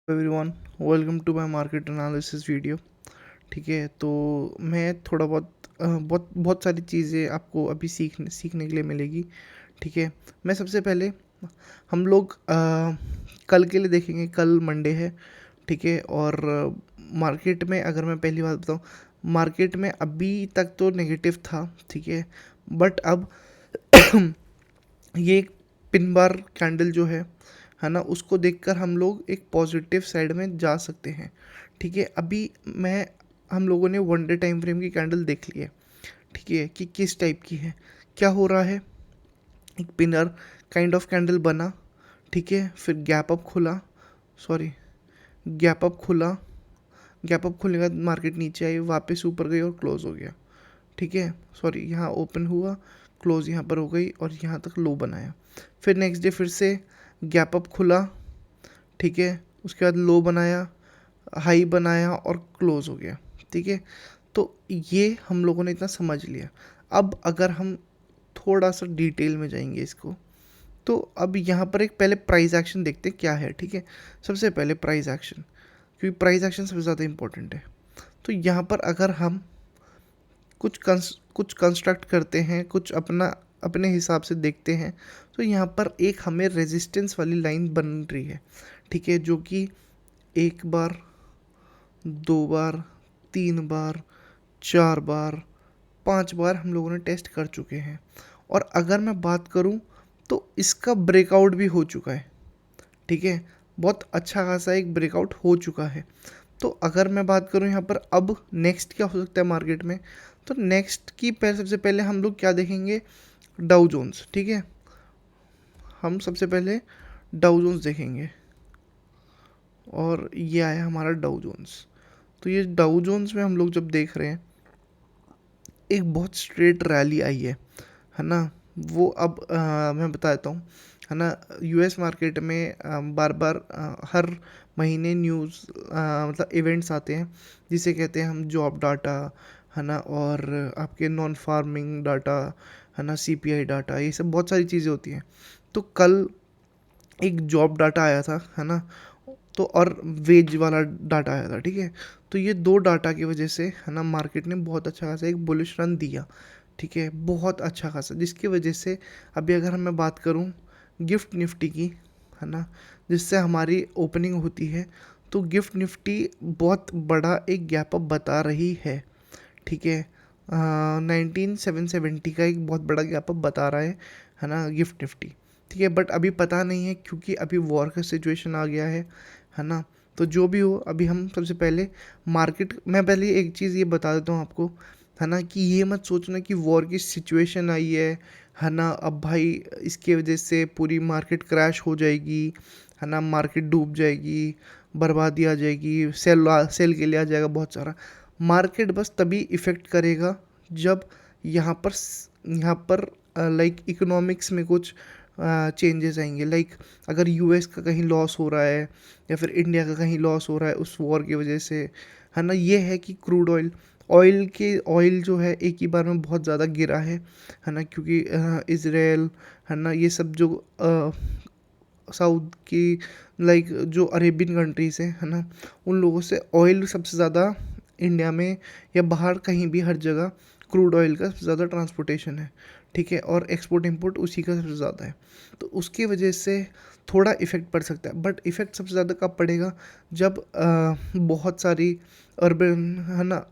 Everyone, welcome to my market analysis video. ठीक है, तो मैं थोड़ा बहुत बहुत बहुत सारी चीज़ें आपको अभी सीखने के लिए मिलेगी। ठीक है, मैं सबसे पहले हम लोग कल के लिए देखेंगे। कल मंडे है। ठीक है, और मार्केट में अगर मैं पहली बात बताऊँ, मार्केट में अभी तक तो नेगेटिव था। ठीक है, बट अब ये एक पिन बार कैंडल जो है ना, उसको देखकर हम लोग एक पॉजिटिव साइड में जा सकते हैं। ठीक है, अभी मैं हम लोगों ने वन डे टाइम फ्रेम की कैंडल देख ली है। ठीक है, कि किस टाइप की है, क्या हो रहा है। एक पिनर काइंड ऑफ कैंडल बना। ठीक है, फिर गैप अप खुला। सॉरी, गैप अप खुला। गैप अप खुलने के बाद मार्केट नीचे आई, वापस ऊपर गई और क्लोज हो गया। ठीक है, सॉरी, यहाँ ओपन हुआ, क्लोज यहाँ पर हो गई और यहाँ तक लो बनाया। फिर नेक्स्ट डे फिर से गैप अप खुला। ठीक है, उसके बाद लो बनाया, हाई बनाया और क्लोज हो गया। ठीक है, तो ये हम लोगों ने इतना समझ लिया। अब अगर हम थोड़ा सा डिटेल में जाएंगे इसको, तो अब यहाँ पर एक पहले प्राइस एक्शन देखते हैं क्या है। ठीक है, सबसे पहले प्राइस एक्शन, क्योंकि प्राइस एक्शन सबसे ज़्यादा इंपॉर्टेंट है। तो यहाँ पर अगर हम कुछ कंस्ट्रक्ट करते हैं, कुछ अपने हिसाब से देखते हैं, तो यहाँ पर एक हमें रेजिस्टेंस वाली लाइन बन रही है। ठीक है, जो कि एक बार, दो बार, तीन बार, चार बार, पांच बार हम लोगों ने टेस्ट कर चुके हैं। और अगर मैं बात करूं तो इसका ब्रेकआउट भी हो चुका है। ठीक है, बहुत अच्छा खासा एक ब्रेकआउट हो चुका है। तो अगर मैं बात करूं यहाँ पर अब नेक्स्ट क्या हो सकता है मार्केट में, तो नेक्स्ट की सबसे पहले हम लोग क्या देखेंगे, डाउ जोन्स। ठीक है, हम सबसे पहले डाउ जोन्स देखेंगे और ये आया हमारा डाउ जोन्स। तो ये डाउ जोन्स में हम लोग जब देख रहे हैं, एक बहुत स्ट्रेट रैली आई है ना। वो अब मैं बता देता हूँ, है ना। यूएस मार्केट में बार बार हर महीने न्यूज़ मतलब इवेंट्स आते हैं, जिसे कहते हैं हम जॉब डाटा, है ना, और आपके नॉन फार्मिंग डाटा, है ना, सीपीआई डाटा, ये सब बहुत सारी चीज़ें होती हैं। तो कल एक जॉब डाटा आया था, है ना, तो और वेज वाला डाटा आया था। ठीक है, तो ये दो डाटा की वजह से, है ना, मार्केट ने बहुत अच्छा खासा एक बुलिश रन दिया। ठीक है, बहुत अच्छा खासा, जिसकी वजह से अभी अगर मैं बात करूं गिफ्ट निफ्टी की, है ना, जिससे हमारी ओपनिंग होती है, तो गिफ्ट निफ्टी बहुत बड़ा एक गैप अप बता रही है। ठीक है, 19770 का एक बहुत बड़ा गैप अप बता रहा है ना, गिफ्ट निफ्टी। ठीक है, बट अभी पता नहीं है क्योंकि अभी वॉर का सिचुएशन आ गया है ना। तो जो भी हो, अभी हम सबसे पहले मार्केट, मैं पहले एक चीज़ ये बता देता हूँ आपको, है ना, कि ये मत सोचना कि वॉर की सिचुएशन आई है ना, अब भाई इसके वजह से पूरी मार्केट क्रैश हो जाएगी, है ना, मार्केट डूब जाएगी, बर्बादी आ जाएगी, सेल के लिए आ जाएगा बहुत सारा। मार्केट बस तभी इफ़ेक्ट करेगा जब यहाँ पर लाइक इकोनॉमिक्स में कुछ चेंजेस आएंगे। लाइक अगर यूएस का कहीं लॉस हो रहा है या फिर इंडिया का कहीं लॉस हो रहा है उस वॉर की वजह से, है ना। ये है कि क्रूड ऑयल जो है एक ही बार में बहुत ज़्यादा गिरा है ना, क्योंकि इसराइल, है ना, ये सब जो साउथ की लाइक जो अरेबियन कंट्रीज़ हैं, है ना, उन लोगों से ऑयल सबसे ज़्यादा इंडिया में या बाहर कहीं भी हर जगह क्रूड ऑयल का सबसे ज़्यादा ट्रांसपोर्टेशन है। ठीक है, और एक्सपोर्ट इंपोर्ट उसी का सबसे ज़्यादा है। तो उसकी वजह से थोड़ा इफ़ेक्ट पड़ सकता है, बट इफ़ेक्ट सबसे ज़्यादा कब पड़ेगा, जब बहुत सारी अर्बन, है ना,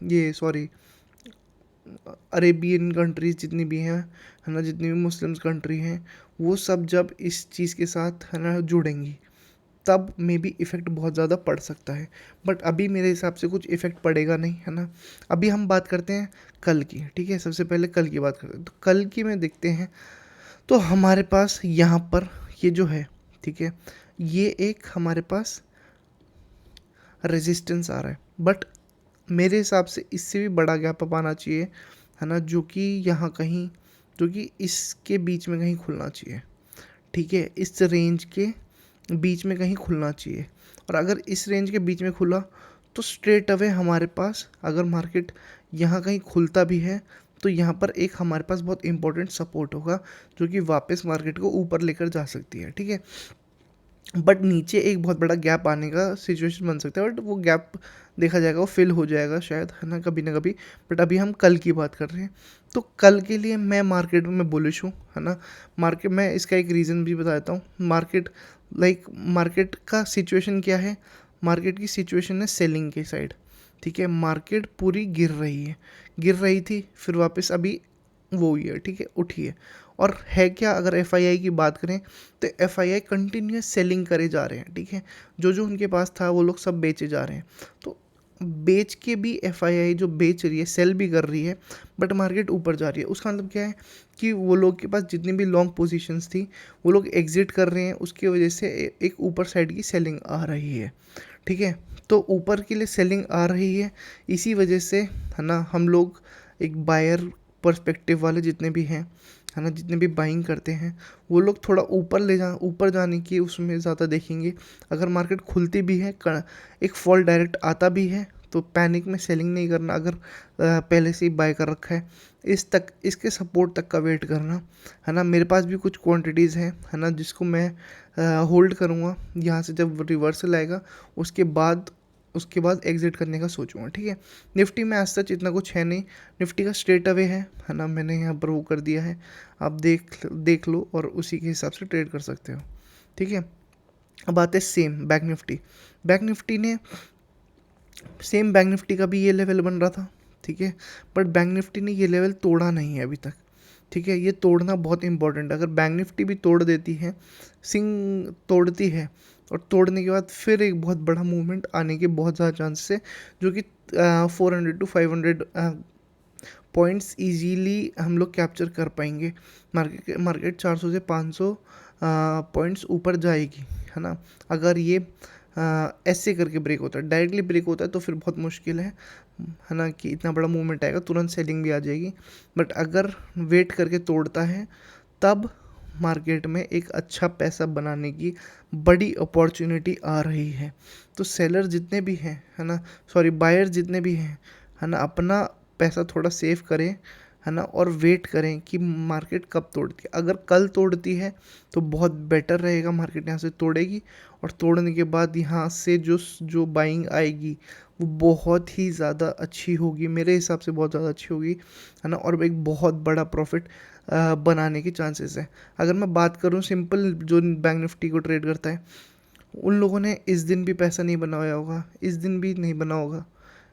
ये सॉरी, अरेबियन कंट्रीज़ जितनी भी हैं, है ना, जितनी भी मुस्लिम्स कंट्री हैं, वो सब जब इस चीज़ के साथ, है ना, जुड़ेंगी, तब में भी इफ़ेक्ट बहुत ज़्यादा पड़ सकता है। बट अभी मेरे हिसाब से कुछ इफ़ेक्ट पड़ेगा नहीं, है ना। अभी हम बात करते हैं कल की। ठीक है, सबसे पहले कल की बात करते हैं, तो कल की में देखते हैं। तो हमारे पास यहाँ पर ये जो है, ठीक है, ये एक हमारे पास रेजिस्टेंस आ रहा है, बट मेरे हिसाब से इससे भी बड़ा गैप अप आना चाहिए, है ना, जो कि यहाँ कहीं, जो कि इसके बीच में कहीं खुलना चाहिए। ठीक है, इस रेंज के बीच में कहीं खुलना चाहिए। और अगर इस रेंज के बीच में खुला तो स्ट्रेट अवे हमारे पास, अगर मार्केट यहाँ कहीं खुलता भी है, तो यहाँ पर एक हमारे पास बहुत इंपॉर्टेंट सपोर्ट होगा, जो कि वापस मार्केट को ऊपर लेकर जा सकती है। ठीक है, बट नीचे एक बहुत बड़ा गैप आने का सिचुएशन बन सकता है, बट वो गैप देखा जाएगा, वो फिल हो जाएगा शायद, है ना, कभी ना कभी। बट अभी हम कल की बात कर रहे हैं, तो कल के लिए मैं मार्केट में बुलिश हूँ, है ना। मार्केट में इसका एक रीज़न भी बताता हूँ। मार्केट का सिचुएशन क्या है, मार्केट की सिचुएशन है सेलिंग की साइड, ठीक है। मार्केट पूरी गिर रही थी, फिर वापस अभी वो हुई है, ठीक है, उठी है। और है क्या, अगर एफआईआई की बात करें तो एफआईआई कंटिन्यूस सेलिंग करे जा रहे हैं, ठीक है। जो जो उनके पास था वो लोग सब बेचे जा रहे हैं। तो बेच के भी एफआईआई जो बेच रही है, सेल भी कर रही है, बट मार्केट ऊपर जा रही है। उसका मतलब क्या है कि वो लोग के पास जितनी भी लॉन्ग पोजीशंस थी वो लोग एग्जिट कर रहे हैं, उसकी वजह से एक ऊपर साइड की सेलिंग आ रही है, ठीक है। तो ऊपर के लिए सेलिंग आ रही है, इसी वजह से, है ना, हम लोग एक बायर पर्सपेक्टिव वाले जितने भी हैं, है ना, जितने भी बाइंग करते हैं, वो लोग थोड़ा ऊपर जाने की उसमें ज़्यादा देखेंगे। अगर मार्केट खुलती भी है, एक फॉल डायरेक्ट आता भी है, तो पैनिक में सेलिंग नहीं करना। अगर पहले से ही बाय कर रखा है, इसके सपोर्ट तक का वेट करना, है ना। मेरे पास भी कुछ क्वांटिटीज़ हैं, है ना, जिसको मैं होल्ड करूँगा। यहाँ से जब रिवर्सल आएगा उसके बाद एग्जिट करने का सोचूंगा, ठीक है। निफ्टी में आज तक इतना कुछ है नहीं, निफ्टी का स्ट्रेट अवे है ना, मैंने यहाँ पर वो कर दिया है। आप देख लो और उसी के हिसाब से ट्रेड कर सकते हो, ठीक है। अब आते हैं सेम बैंक निफ्टी ने सेम बैंक निफ्टी का भी ये लेवल बन रहा था, ठीक है। बट बैंक निफ्टी ने ये लेवल तोड़ा नहीं है अभी तक, ठीक है। ये तोड़ना बहुत इंपॉर्टेंट है। अगर बैंक निफ्टी भी तोड़ देती है, सिंग तोड़ती है, और तोड़ने के बाद फिर एक बहुत बड़ा मूवमेंट आने के बहुत ज़्यादा चांसेस है, जो कि 400 to 500 पॉइंट्स इजीली हम लोग कैप्चर कर पाएंगे। मार्केट 400 से 500 पॉइंट्स ऊपर जाएगी, है ना। अगर ये ऐसे करके ब्रेक होता है, डायरेक्टली ब्रेक होता है, तो फिर बहुत मुश्किल है ना, कि इतना बड़ा मूवमेंट आएगा, तुरंत सेलिंग भी आ जाएगी। बट अगर वेट करके तोड़ता है, तब मार्केट में एक अच्छा पैसा बनाने की बड़ी अपॉर्चुनिटी आ रही है। तो सेलर जितने भी हैं, है ना, सॉरी, बायर जितने भी हैं, है ना, अपना पैसा थोड़ा सेव करें, है ना, और वेट करें कि मार्केट कब तोड़ती है। अगर कल तोड़ती है तो बहुत बेटर रहेगा, मार्केट यहाँ से तोड़ेगी, और तोड़ने के बाद यहाँ से जो बाइंग आएगी वो बहुत ही ज़्यादा अच्छी होगी, मेरे हिसाब से बहुत ज़्यादा अच्छी होगी, है ना। और एक बहुत बड़ा प्रॉफिट बनाने के चांसेस है। अगर मैं बात करूँ सिंपल, जो बैंक निफ्टी को ट्रेड करता है, उन लोगों ने इस दिन भी पैसा नहीं बनाया होगा, इस दिन भी नहीं बना होगा,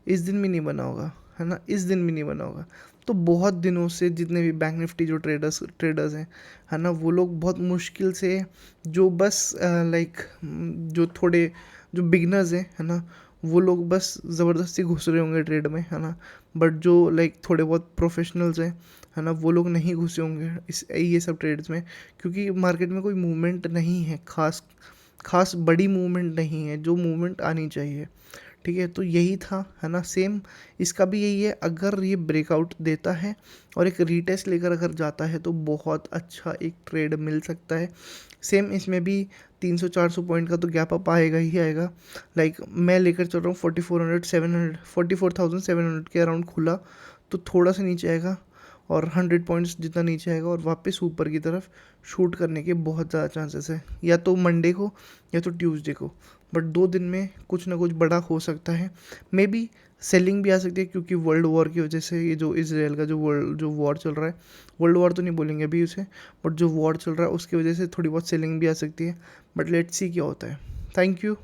इस दिन भी नहीं बना होगा, है ना, इस दिन भी नहीं बना होगा। तो बहुत दिनों से जितने भी बैंक निफ्टी जो ट्रेडर्स हैं, है ना, वो लोग बहुत मुश्किल से, जो बस जो बिगनर्स हैं, है ना, वो लोग बस ज़बरदस्ती घुस रहे होंगे ट्रेड में, है ना। बट जो थोड़े बहुत प्रोफेशनल्स हैं, है ना, वो लोग नहीं घुसे होंगे ये सब ट्रेड्स में, क्योंकि मार्केट में कोई मूवमेंट नहीं है, खास बड़ी मूवमेंट नहीं है जो मूवमेंट आनी चाहिए, ठीक है। तो यही था, है ना। सेम इसका भी यही है, अगर ये ब्रेकआउट देता है और एक रीटेस्ट लेकर अगर जाता है, तो बहुत अच्छा एक ट्रेड मिल सकता है। सेम इसमें भी 300-400 पॉइंट का तो गैप अप आएगा ही आएगा। मैं लेकर चल रहा हूँ 4400 के अराउंड खुला, तो थोड़ा सा नीचे आएगा, और 100 पॉइंट्स जितना नीचे आएगा, और वापस ऊपर की तरफ शूट करने के बहुत ज़्यादा चांसेस है, या तो मंडे को या तो ट्यूसडे को। बट 2 दिन में कुछ ना कुछ बड़ा हो सकता है। मे बी सेलिंग भी आ सकती है, क्योंकि वर्ल्ड वॉर की वजह से, ये जो इसराइल का जो वॉर चल रहा है, वर्ल्ड वॉर तो नहीं बोलेंगे अभी उसे, बट जो वॉर चल रहा है उसकी वजह से थोड़ी बहुत सेलिंग भी आ सकती है। बट लेट्स सी क्या होता है। Thank you.